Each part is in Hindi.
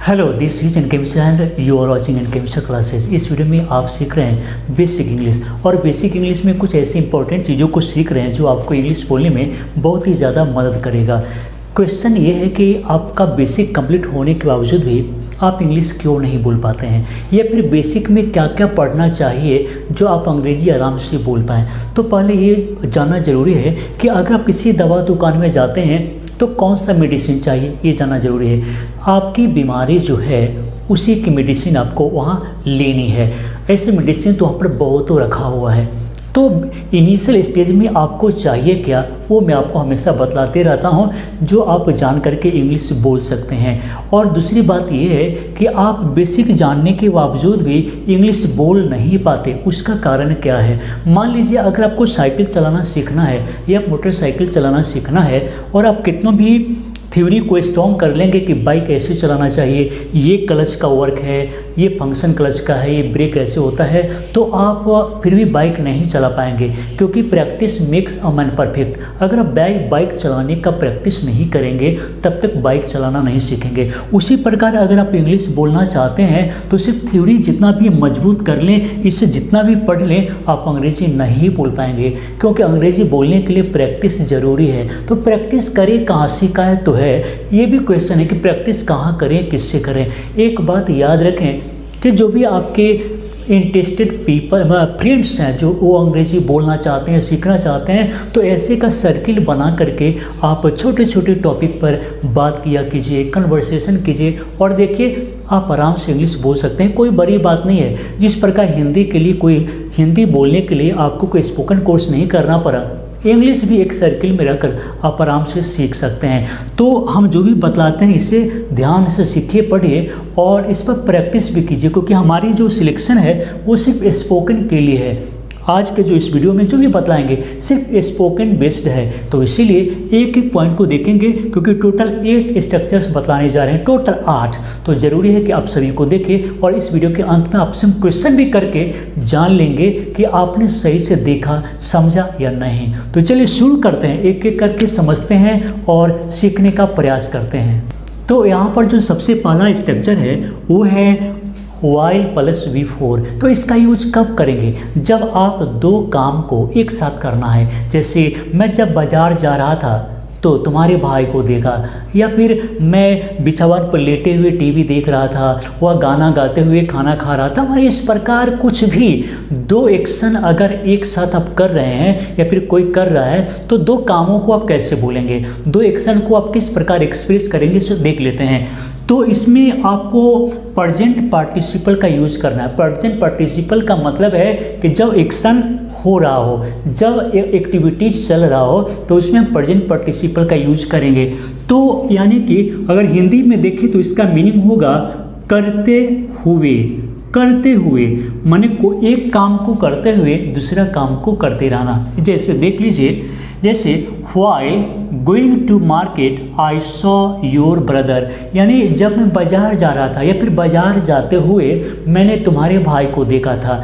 Hello, this is N K Mishra and you are watching N K Mishra classes. इस वीडियो में आप सीख रहे हैं बेसिक इंग्लिश, और बेसिक इंग्लिश में कुछ ऐसी इंपॉर्टेंट चीज़ों को सीख रहे हैं जो आपको इंग्लिश बोलने में बहुत ही ज़्यादा मदद करेगा। क्वेश्चन ये है कि आपका बेसिक कंप्लीट होने के बावजूद भी आप इंग्लिश क्यों नहीं बोल पाते हैं, या फिर बेसिक में क्या क्या पढ़ना चाहिए जो आप अंग्रेजी आराम से बोल पाएँ। तो पहले ये जानना ज़रूरी है कि अगर आप किसी दवा दुकान में जाते हैं तो कौन सा मेडिसिन चाहिए, ये जानना ज़रूरी है। आपकी बीमारी जो है उसी की मेडिसिन आपको वहाँ लेनी है। ऐसे मेडिसिन तो वहाँ पर बहुत रखा हुआ है। तो इनिशियल स्टेज में आपको चाहिए क्या, वो मैं आपको हमेशा बतलाते रहता हूँ, जो आप जान करके इंग्लिश बोल सकते हैं। और दूसरी बात ये है कि आप बेसिक जानने के बावजूद भी इंग्लिश बोल नहीं पाते, उसका कारण क्या है। मान लीजिए अगर आपको साइकिल चलाना सीखना है या मोटरसाइकिल चलाना सीखना है, और आप कितना भी थ्योरी को स्ट्रॉन्ग कर लेंगे कि बाइक ऐसे चलाना चाहिए, ये क्लच का वर्क है, ये फंक्शन क्लच का है, ये ब्रेक ऐसे होता है, तो आप फिर भी बाइक नहीं चला पाएंगे, क्योंकि practice makes a man perfect. अगर आप बाइक चलाने का प्रैक्टिस नहीं करेंगे तब तक बाइक चलाना नहीं सीखेंगे। उसी प्रकार अगर आप इंग्लिश बोलना चाहते हैं तो सिर्फ थ्योरी जितना भी मजबूत कर लें, इससे जितना भी पढ़ लें, आप अंग्रेजी नहीं बोल पाएंगे, क्योंकि अंग्रेजी बोलने के लिए प्रैक्टिस ज़रूरी है। तो प्रैक्टिस करें कहाँ, सीखा है तो है, ये भी क्वेश्चन है कि प्रैक्टिस कहाँ करें, किससे करें। एक बात याद रखें कि जो भी आपके इंटरेस्टेड पीपल फ्रेंड्स हैं जो वो अंग्रेजी बोलना चाहते हैं, सीखना चाहते हैं, तो ऐसे का सर्किल बना करके आप छोटे छोटे टॉपिक पर बात किया कीजिए, कन्वर्सेशन कीजिए, और देखिए आप आराम से इंग्लिश बोल सकते हैं। कोई बड़ी बात नहीं है। जिस प्रकार हिंदी के लिए कोई हिंदी बोलने के लिए आपको कोई स्पोकन कोर्स नहीं करना पड़ा, इंग्लिश भी एक सर्किल में रहकर आप आराम से सीख सकते हैं। तो हम जो भी बतलाते हैं इसे ध्यान से सीखिए, पढ़िए, और इस पर प्रैक्टिस भी कीजिए, क्योंकि हमारी जो सिलेक्शन है वो सिर्फ स्पोकन के लिए है। आज के जो इस वीडियो में जो भी बतलाएंगे सिर्फ स्पोकन बेस्ड है, तो इसीलिए एक एक पॉइंट को देखेंगे, क्योंकि टोटल 8 स्ट्रक्चर्स बतलाने जा रहे हैं, टोटल 8। तो ज़रूरी है कि आप सभी को देखें, और इस वीडियो के अंत में आपसे हम क्वेश्चन भी करके जान लेंगे कि आपने सही से देखा, समझा या नहीं। तो चलिए शुरू करते हैं, एक एक करके समझते हैं और सीखने का प्रयास करते हैं। तो यहाँ पर जो सबसे पहला स्ट्रक्चर है वो है वाइल प्लस V4। तो इसका यूज कब करेंगे, जब आप दो काम को एक साथ करना है। जैसे मैं जब बाजार जा रहा था तो तुम्हारे भाई को देखा, या फिर मैं बिछावन पर लेटे हुए टीवी देख रहा था, वह गाना गाते हुए खाना खा रहा था। हमारे इस प्रकार कुछ भी दो एक्शन अगर एक साथ आप कर रहे हैं या फिर कोई कर रहा है, तो दो कामों को आप कैसे बोलेंगे, दो एक्शन को आप किस प्रकार एक्सप्रेस करेंगे, इसे देख लेते हैं। तो इसमें आपको प्रेजेंट पार्टिसिपल का यूज करना है। प्रेजेंट पार्टिसिपल का मतलब है कि जब एक्शन हो रहा हो, जब एक्टिविटीज चल रहा हो, तो उसमें हम प्रेजेंट पार्टिसिपल का यूज करेंगे। तो यानी कि अगर हिंदी में देखें तो इसका मीनिंग होगा करते हुए। करते हुए माने को एक काम को करते हुए दूसरा काम को करते रहना। जैसे देख लीजिए, जैसे while going to market I saw your brother, यानी जब मैं बाजार जा रहा था या फिर बाजार जाते हुए मैंने तुम्हारे भाई को देखा था।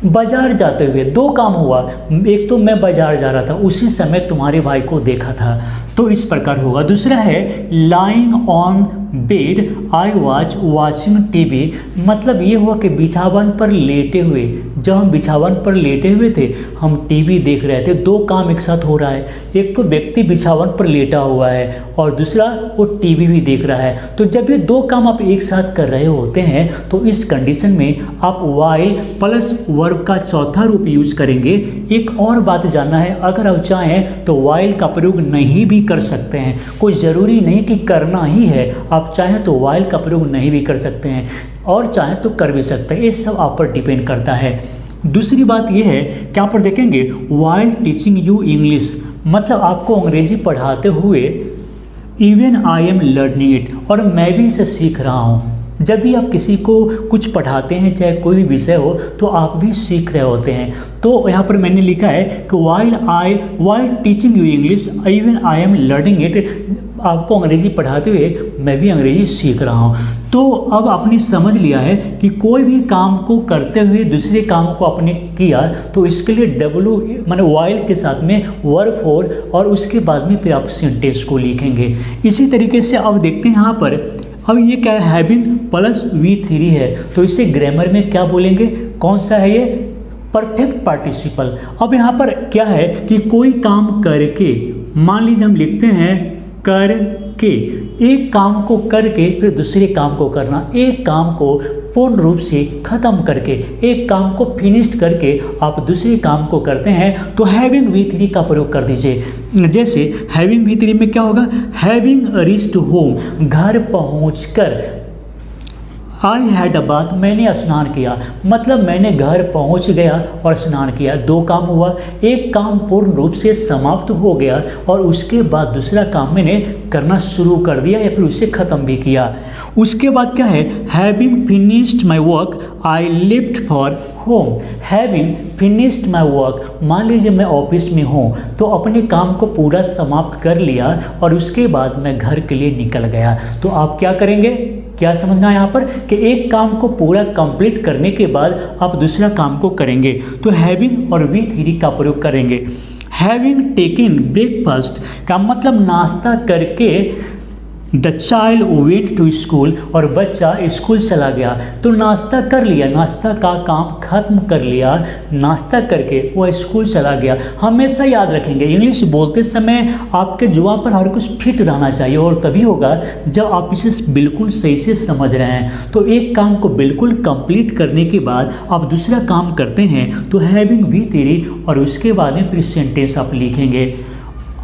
बाजार जाते हुए दो काम हुआ, एक तो मैं बाजार जा रहा था, उसी समय तुम्हारे भाई को देखा था, तो इस प्रकार होगा। दूसरा है lying on bed I watch watching TV, मतलब ये हुआ कि बिछावन पर लेटे हुए, जब हम बिछावन पर लेटे हुए थे हम टीवी देख रहे थे। दो काम एक साथ हो रहा है, एक तो व्यक्ति बिछावन पर लेटा हुआ है और दूसरा वो टीवी भी देख रहा है। तो जब ये दो काम आप एक साथ कर रहे होते हैं तो इस कंडीशन में आप वाइल प्लस वर्ब का चौथा रूप यूज करेंगे। एक और बात जानना है, अगर आप चाहें तो वाइल का प्रयोग नहीं भी कर सकते हैं, कोई ज़रूरी नहीं कि करना ही है। आप चाहें तो वाइल का प्रयोग नहीं भी कर सकते हैं, और चाहें तो कर भी सकते हैं, ये सब आप पर डिपेंड करता है। दूसरी बात यह है कि यहाँ पर देखेंगे वाइल टीचिंग यू इंग्लिश, मतलब आपको अंग्रेजी पढ़ाते हुए even I am learning it, और मैं भी इसे सीख रहा हूँ। जब भी आप किसी को कुछ पढ़ाते हैं, चाहे कोई भी विषय हो, तो आप भी सीख रहे होते हैं। तो यहाँ पर मैंने लिखा है कि while teaching you English even I am learning it, आपको अंग्रेजी पढ़ाते हुए मैं भी अंग्रेजी सीख रहा हूँ। तो अब आपने समझ लिया है कि कोई भी काम को करते हुए दूसरे काम को आपने किया, तो इसके लिए डब्ल्यू माने वाइल के साथ में वर्ब फोर, और उसके बाद में फिर आप सेंटेंस को लिखेंगे। इसी तरीके से अब देखते हैं यहाँ पर अब ये क्या है, हैविंग प्लस V3 है, तो इसे ग्रामर में क्या बोलेंगे, कौन सा है ये, परफेक्ट पार्टिसिपल। अब यहाँ पर क्या है कि कोई काम करके, मान लीजिए हम लिखते हैं करके, एक काम को करके फिर दूसरे काम को करना, एक काम को पूर्ण रूप से खत्म करके, एक काम को फिनिश्ड करके आप दूसरे काम को करते हैं तो हैविंग V3 का प्रयोग कर दीजिए। जैसे हैविंग V3 में क्या होगा, हैविंग रीच्ड होम, घर पहुंचकर, आई हैड अ बाथ, मैंने स्नान किया, मतलब मैंने घर पहुंच गया और स्नान किया, दो काम हुआ, एक काम पूर्ण रूप से समाप्त हो गया और उसके बाद दूसरा काम मैंने करना शुरू कर दिया या फिर उसे ख़त्म भी किया। उसके बाद क्या है, having finished my work I left for home, having finished my work, मान लीजिए मैं ऑफिस में हूँ तो अपने काम को पूरा समाप्त कर लिया और उसके बाद मैं घर के लिए निकल गया। तो आप क्या करेंगे, क्या समझना है यहाँ पर कि एक काम को पूरा कंप्लीट करने के बाद आप दूसरा काम को करेंगे तो हैविंग और V3 का प्रयोग करेंगे। हैविंग टेकन ब्रेकफास्ट का मतलब नाश्ता करके, the child went to school, और बच्चा स्कूल चला गया, तो नाश्ता कर लिया, नाश्ता का काम खत्म कर लिया, नाश्ता करके वह स्कूल चला गया। हमेशा याद रखेंगे इंग्लिश बोलते समय आपके जुबान पर हर कुछ फिट रहना चाहिए और तभी होगा जब आप इसे बिल्कुल सही से समझ रहे हैं। तो एक काम को बिल्कुल कंप्लीट करने के बाद आप दूसरा काम करते हैं तो हैविंग V3 और उसके बाद में फिर सेंटेंस आप लिखेंगे।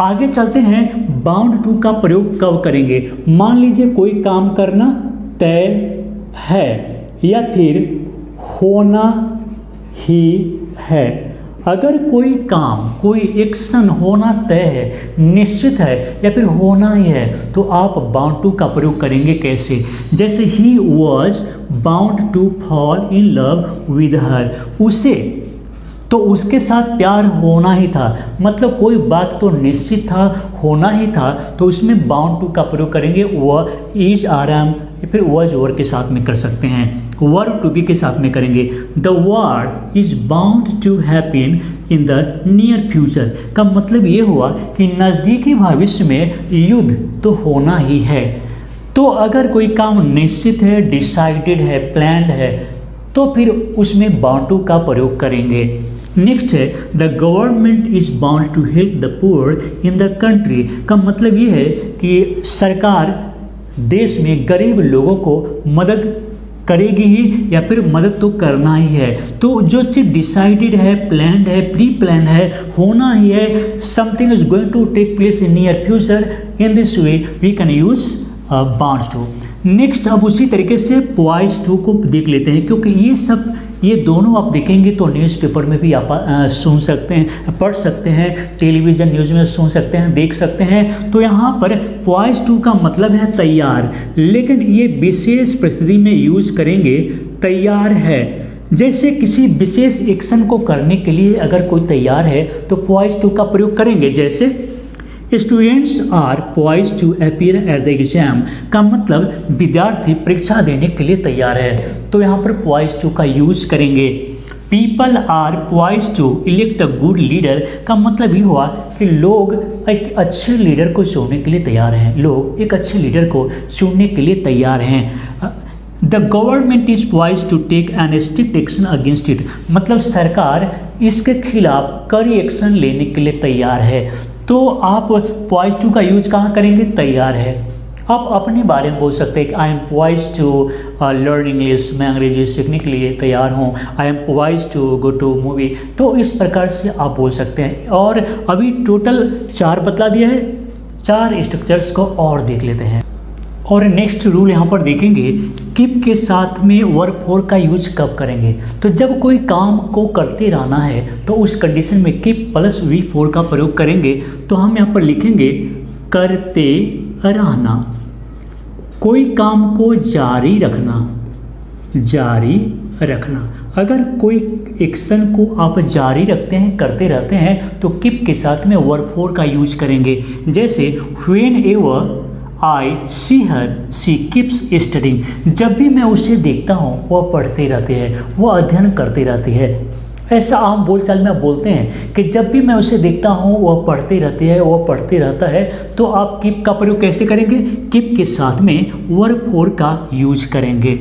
आगे चलते हैं, बाउंड टू का प्रयोग कब करेंगे। मान लीजिए कोई काम करना तय है या फिर होना ही है। अगर कोई काम, कोई एक्शन होना तय है, निश्चित है या फिर होना ही है तो आप बाउंड टू का प्रयोग करेंगे कैसे। जैसे he was bound to fall in love with her, उसे तो उसके साथ प्यार होना ही था, मतलब कोई बात तो निश्चित था, होना ही था, तो उसमें बाउंड टू का प्रयोग करेंगे। वह इज आराम या फिर वॉज ओवर के साथ में कर सकते हैं, वर्ब टू बी के साथ में करेंगे। The war is bound to happen in the near future का मतलब ये हुआ कि नज़दीकी भविष्य में युद्ध तो होना ही है। तो अगर कोई काम निश्चित है, डिसाइडेड है, प्लान्ड है तो फिर उसमें बाउंड टू का प्रयोग करेंगे। नेक्स्ट है, the government is bound to help the poor in the country का मतलब ये है कि सरकार देश में गरीब लोगों को मदद करेगी ही या फिर मदद तो करना ही है। तो जो चीज़ डिसाइडेड है, प्लान्ड है, प्री प्लान्ड है, होना ही है, something is going to take place in near future, in this way we can use bound to. Next अब उसी तरीके से पॉइज टू को देख लेते हैं, क्योंकि ये दोनों आप देखेंगे तो न्यूज़पेपर में भी आप सुन सकते हैं, पढ़ सकते हैं, टेलीविज़न न्यूज़ में सुन सकते हैं, देख सकते हैं। तो यहाँ पर पॉइज टू का मतलब है तैयार, लेकिन ये विशेष परिस्थिति में यूज करेंगे तैयार है। जैसे किसी विशेष एक्शन को करने के लिए अगर कोई तैयार है तो पॉइज टू का प्रयोग करेंगे। जैसे students are poised to appear at the exam का मतलब विद्यार्थी परीक्षा देने के लिए तैयार है, तो यहाँ पर पॉइज टू का यूज करेंगे। People are poised to elect a good leader का मतलब ये हुआ कि लोग एक अच्छे लीडर को चुनने के लिए तैयार हैं, लोग एक अच्छे लीडर को चुनने के लिए तैयार हैं। The government is poised to take an strict action against it मतलब सरकार इसके खिलाफ कड़ी एक्शन लेने के लिए तैयार है। तो आप पॉइज टू का यूज कहाँ करेंगे, तैयार है। आप अपने बारे में बोल सकते हैं कि I am poised to learn English, मैं अंग्रेजी सीखने के लिए तैयार हूँ। I am poised to go to movie, तो इस प्रकार से आप बोल सकते हैं। और अभी टोटल 4 बतला दिया है, 4 स्ट्रक्चर्स को और देख लेते हैं। और नेक्स्ट रूल यहाँ पर देखेंगे, कीप के साथ में वर्ब फोर का यूज कब करेंगे। तो जब कोई काम को करते रहना है तो उस कंडीशन में कीप प्लस V4 का प्रयोग करेंगे। तो हम यहाँ पर लिखेंगे करते रहना, कोई काम को जारी रखना, जारी रखना। अगर कोई एक्शन को आप जारी रखते हैं, करते रहते हैं तो कीप के साथ में वर्ब फोर का यूज करेंगे। जैसे whenever I see her she keeps studying, जब भी मैं उसे देखता हूँ वह पढ़ते रहते हैं, वह अध्ययन करते रहती है। ऐसा आम बोलचाल में आप बोलते हैं कि जब भी मैं उसे देखता हूँ वह पढ़ते रहती है, वह पढ़ते रहता है। तो आप कीप का प्रयोग कैसे करेंगे? कीप के साथ में वर्ब फोर का यूज करेंगे।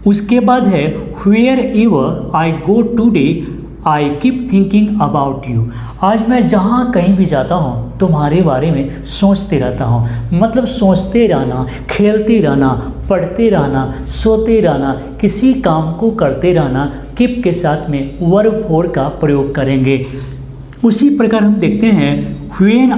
उसके बाद है where ever I go today I keep thinking about you. आज मैं जहाँ कहीं भी जाता हूँ तुम्हारे बारे में सोचते रहता हूँ। मतलब सोचते रहना, खेलते रहना, पढ़ते रहना, सोते रहना, किसी काम को करते रहना, कीप के साथ में वर्ब फोर का प्रयोग करेंगे। उसी प्रकार हम देखते हैं when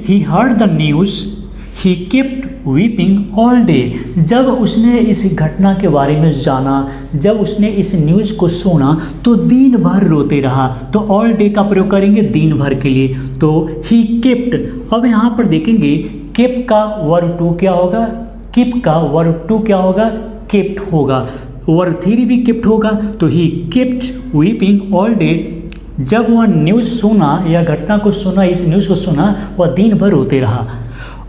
he heard the news he kept weeping all day. जब उसने इस घटना के बारे में जाना, जब उसने इस न्यूज़ को सुना तो दिन भर रोते रहा। तो ऑल डे का प्रयोग करेंगे दिन भर के लिए, तो ही केप्ट। अब यहाँ पर देखेंगे केप का वर्ब टू क्या होगा? कीप का वर्ब टू क्या होगा? केप्ट होगा। वर्ब थ्री भी केप्ट होगा, तो he kept weeping all day. जब वह न्यूज़ सुना या घटना को सुना, इस न्यूज़ को सुना, वह दिन भर रोते रहा।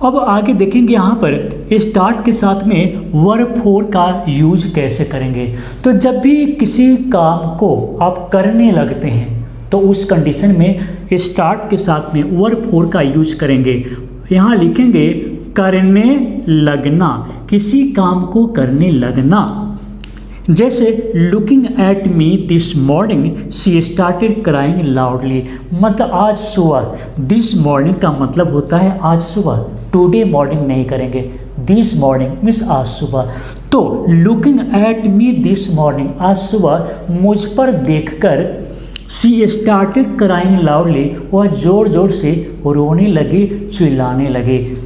अब आगे देखेंगे यहाँ पर स्टार्ट के साथ में वर्ब फोर का यूज कैसे करेंगे। तो जब भी किसी काम को आप करने लगते हैं तो उस कंडीशन में स्टार्ट के साथ में वर्ब फोर का यूज करेंगे। यहाँ लिखेंगे करने लगना, किसी काम को करने लगना। जैसे looking at me this morning she started crying loudly. मतलब आज सुबह, दिस मॉर्निंग का मतलब होता है आज सुबह, टुडे मॉर्निंग नहीं करेंगे, दिस मॉर्निंग मीन्स आज सुबह। तो looking at me this morning, आज सुबह मुझ पर देखकर शी स्टार्टेड क्राइंग लाउडली, वह ज़ोर ज़ोर से रोने लगे, चिल्लाने लगे।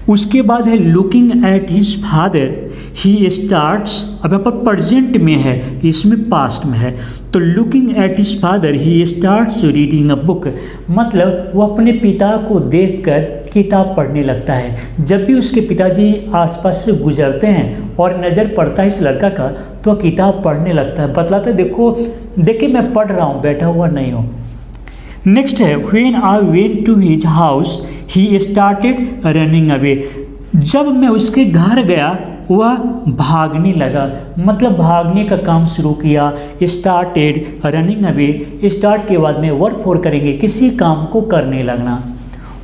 उसके बाद है looking at his father he starts. अब यहाँ पर प्रेजेंट में है, इसमें पास्ट में है। तो looking at his father he starts reading a book. मतलब वो अपने पिता को देखकर किताब पढ़ने लगता है। जब भी उसके पिताजी आसपास से गुजरते हैं और नज़र पड़ता है इस लड़का का तो वह किताब पढ़ने लगता है, बतलाता है देखिए मैं पढ़ रहा हूँ, बैठा हुआ नहीं हूँ। नेक्स्ट है when I went to his house he started running away. जब मैं उसके घर गया वह भागने लगा। मतलब भागने का काम शुरू किया। स्टार्टेड रनिंग अवे, स्टार्ट के बाद में वर्ब फोर करेंगे, किसी काम को करने लगना।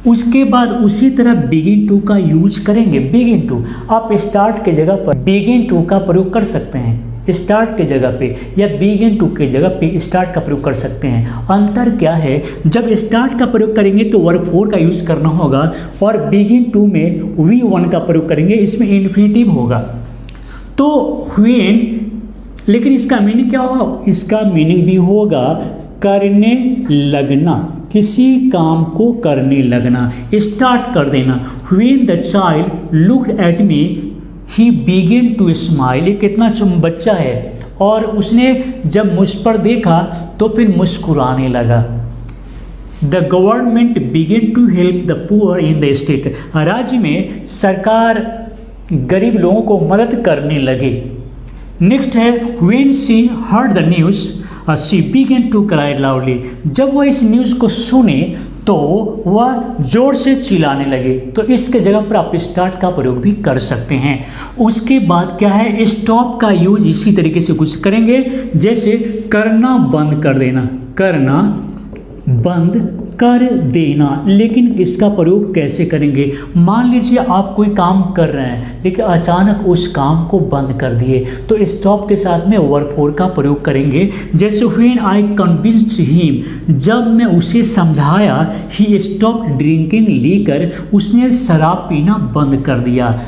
उसके बाद उसी तरह बिगिन टू का यूज करेंगे। बिगिन टू, आप स्टार्ट के जगह पर बिगिन टू का प्रयोग कर सकते हैं स्टार्ट के जगह पे, या बिगिन टू के जगह पे स्टार्ट का प्रयोग कर सकते हैं। अंतर क्या है? जब स्टार्ट का प्रयोग करेंगे तो वर्ब फोर का यूज करना होगा और बिगिन टू में वी वन का प्रयोग करेंगे, इसमें इन्फिनिटिव होगा। तो व्हेन, लेकिन इसका मीनिंग क्या होगा? इसका मीनिंग भी होगा करने लगना, किसी काम को करने लगना, स्टार्ट कर देना। When the child looked at me he began to smile. ये कितना बच्चा है और उसने जब मुझ पर देखा तो फिर मुस्कुराने लगा। The government began to help the poor in the state. राज्य में सरकार गरीब लोगों को मदद करने लगे। नेक्स्ट है when she heard the news she began to cry loudly. जब वह इस न्यूज़ को सुने तो वह जोर से चिल्लाने लगे। तो इसके जगह पर आप स्टार्ट का प्रयोग भी कर सकते हैं। उसके बाद क्या है? स्टॉप का यूज इसी तरीके से कुछ करेंगे, जैसे करना बंद कर देना, करना बंद कर देना। लेकिन इसका प्रयोग कैसे करेंगे? मान लीजिए आप कोई काम कर रहे हैं लेकिन अचानक उस काम को बंद कर दिए, तो स्टॉप के साथ में वर्ब फोर का प्रयोग करेंगे। जैसे व्हेन आई कन्विंस्ड हिम, जब मैं उसे समझाया, ही स्टॉप्ड ड्रिंकिंग लीकर, उसने शराब पीना बंद कर दिया।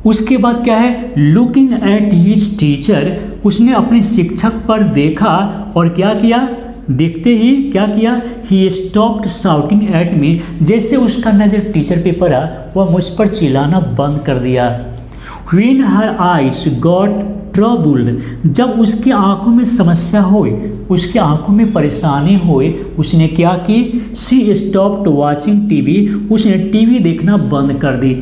उसके बाद क्या है? लुकिंग एट हिज टीचर, उसने अपने शिक्षक पर देखा और क्या किया? देखते ही क्या किया? He stopped shouting at me, जैसे उसका नज़र टीचर पे पड़ा वह मुझ पर चिल्लाना बंद कर दिया। When her eyes got troubled, जब उसकी आंखों में समस्या हुई, उसकी आंखों में परेशानी हुई, उसने क्या की? शी स्टॉप्ड वाचिंग टीवी, उसने टीवी देखना बंद कर दी।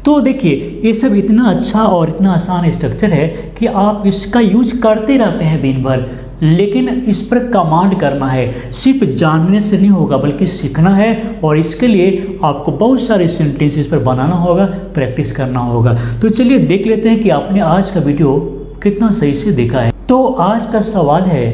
तो देखिए ये सब इतना अच्छा और इतना आसान स्ट्रक्चर है कि आप इसका यूज करते रहते हैं दिन भर, लेकिन इस पर कमांड करना है। सिर्फ जानने से नहीं होगा बल्कि सीखना है, और इसके लिए आपको बहुत सारे सेंटेंसेस पर बनाना होगा, प्रैक्टिस करना होगा। तो चलिए देख लेते हैं कि आपने आज का वीडियो कितना सही से देखा है। तो आज का सवाल है,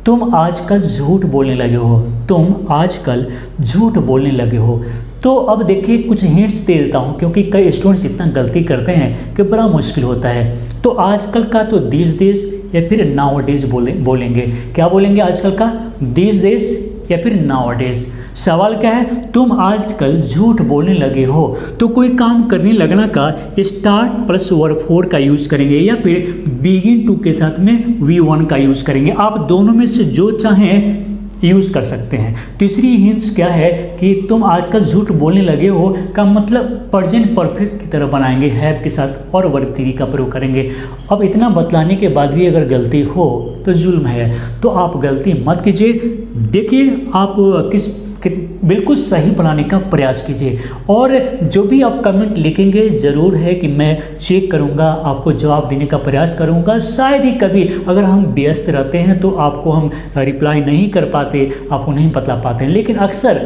तुम आजकल झूठ बोलने लगे हो, तुम आजकल झूठ बोलने लगे हो। तो अब देखिए कुछ हिंट्स दे देता हूँ, क्योंकि कई स्टूडेंट्स इतना गलती करते हैं कि बड़ा मुश्किल होता है। तो आजकल का तो दिस डेज या फिर नाउअडेज बोलेंगे। क्या बोलेंगे आजकल का? दिस डेज या फिर नाउअडेज। सवाल क्या है? तुम आजकल झूठ बोलने लगे हो। तो कोई काम करने लगना का स्टार्ट प्लस वर्ब 4 का यूज करेंगे या फिर बिगिन टू के साथ में V1 का यूज करेंगे। आप दोनों में से जो चाहें यूज कर सकते हैं। तीसरी हिंट्स क्या है कि तुम आजकल झूठ बोलने लगे हो का मतलब प्रेजेंट परफेक्ट की तरह बनाएंगे, हैव के साथ और वर्ब 3 का प्रयोग करेंगे। अब इतना बतलाने के बाद भी अगर गलती हो तो जुल्म है, तो आप गलती मत कीजिए। देखिए आप बिल्कुल सही बनाने का प्रयास कीजिए, और जो भी आप कमेंट लिखेंगे ज़रूर है कि मैं चेक करूंगा, आपको जवाब देने का प्रयास करूंगा। शायद ही कभी अगर हम व्यस्त रहते हैं तो आपको हम रिप्लाई नहीं कर पाते, आपको नहीं बतला पाते हैं, लेकिन अक्सर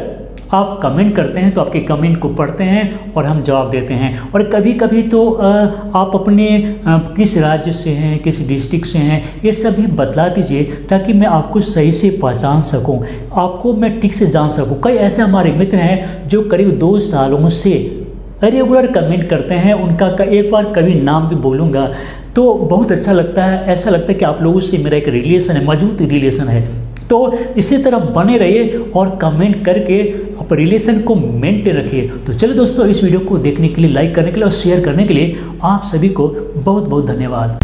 आप कमेंट करते हैं तो आपके कमेंट को पढ़ते हैं और हम जवाब देते हैं। और कभी कभी तो आप अपने किस राज्य से हैं, किस डिस्ट्रिक्ट से हैं, ये सभी बतला दीजिए ताकि मैं आपको सही से पहचान सकूं, आपको मैं ठीक से जान सकूं। कई ऐसे हमारे मित्र हैं जो करीब 2 सालों से रेगुलर कमेंट करते हैं, उनका एक बार कभी नाम भी बोलूँगा तो बहुत अच्छा लगता है। ऐसा लगता है कि आप लोगों से मेरा एक रिलेशन है, मजबूत रिलेशन है। तो इसी तरह बने रहिए और कमेंट करके आप रिलेशन को मेंटेन रखिए। तो चलिए दोस्तों, इस वीडियो को देखने के लिए, लाइक करने के लिए और शेयर करने के लिए आप सभी को बहुत बहुत धन्यवाद।